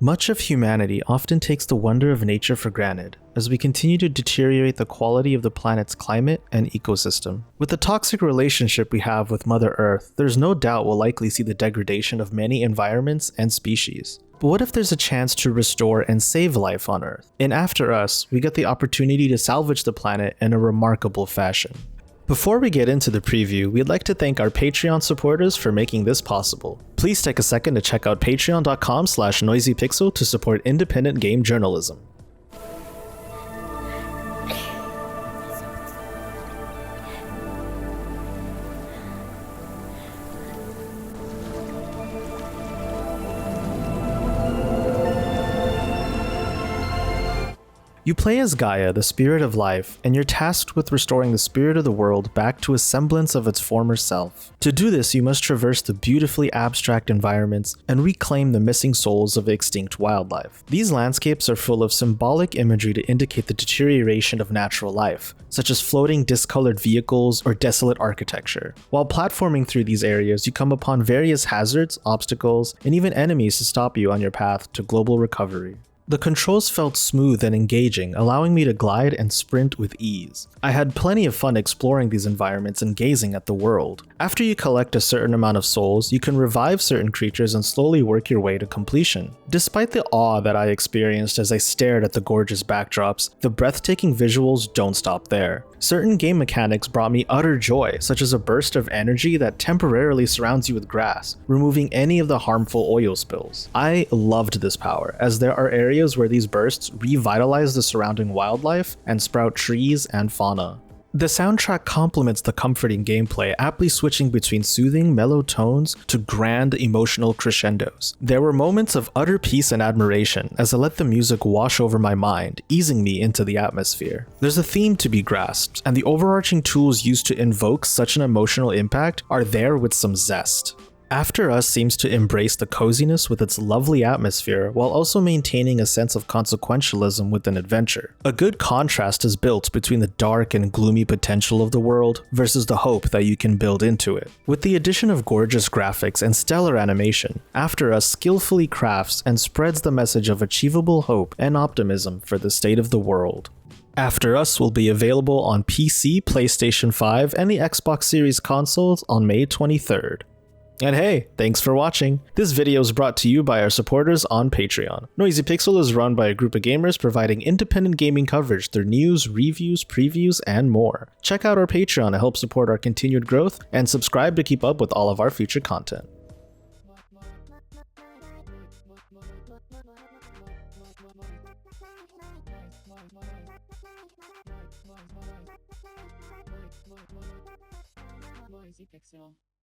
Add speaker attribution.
Speaker 1: Much of humanity often takes the wonder of nature for granted, as we continue to deteriorate the quality of the planet's climate and ecosystem. With the toxic relationship we have with Mother Earth, there's no doubt we'll likely see the degradation of many environments and species. But what if there's a chance to restore and save life on Earth? In After Us, we get the opportunity to salvage the planet in a remarkable fashion. Before we get into the preview, we'd like to thank our Patreon supporters for making this possible. Please take a second to check out patreon.com/noisypixel to support independent game journalism. You play as Gaia, the spirit of life, and you're tasked with restoring the spirit of the world back to a semblance of its former self. To do this, you must traverse the beautifully abstract environments and reclaim the missing souls of extinct wildlife. These landscapes are full of symbolic imagery to indicate the deterioration of natural life, such as floating discolored vehicles or desolate architecture. While platforming through these areas, you come upon various hazards, obstacles, and even enemies to stop you on your path to global recovery. The controls felt smooth and engaging, allowing me to glide and sprint with ease. I had plenty of fun exploring these environments and gazing at the world. After you collect a certain amount of souls, you can revive certain creatures and slowly work your way to completion. Despite the awe that I experienced as I stared at the gorgeous backdrops, the breathtaking visuals don't stop there. Certain game mechanics brought me utter joy, such as a burst of energy that temporarily surrounds you with grass, removing any of the harmful oil spills. I loved this power, as there are areas where these bursts revitalize the surrounding wildlife and sprout trees and fauna. The soundtrack complements the comforting gameplay, aptly switching between soothing, mellow tones to grand, emotional crescendos. There were moments of utter peace and admiration as I let the music wash over my mind, easing me into the atmosphere. There's a theme to be grasped, and the overarching tools used to invoke such an emotional impact are there with some zest. After Us seems to embrace the coziness with its lovely atmosphere while also maintaining a sense of consequentialism with an adventure. A good contrast is built between the dark and gloomy potential of the world versus the hope that you can build into it. With the addition of gorgeous graphics and stellar animation, After Us skillfully crafts and spreads the message of achievable hope and optimism for the state of the world. After Us will be available on PC, PlayStation 5, and the Xbox Series consoles on May 23rd. And hey, thanks for watching! This video is brought to you by our supporters on Patreon. Noisy Pixel is run by a group of gamers providing independent gaming coverage through news, reviews, previews, and more. Check out our Patreon to help support our continued growth, and subscribe to keep up with all of our future content.
Speaker 2: Noisy Pixel.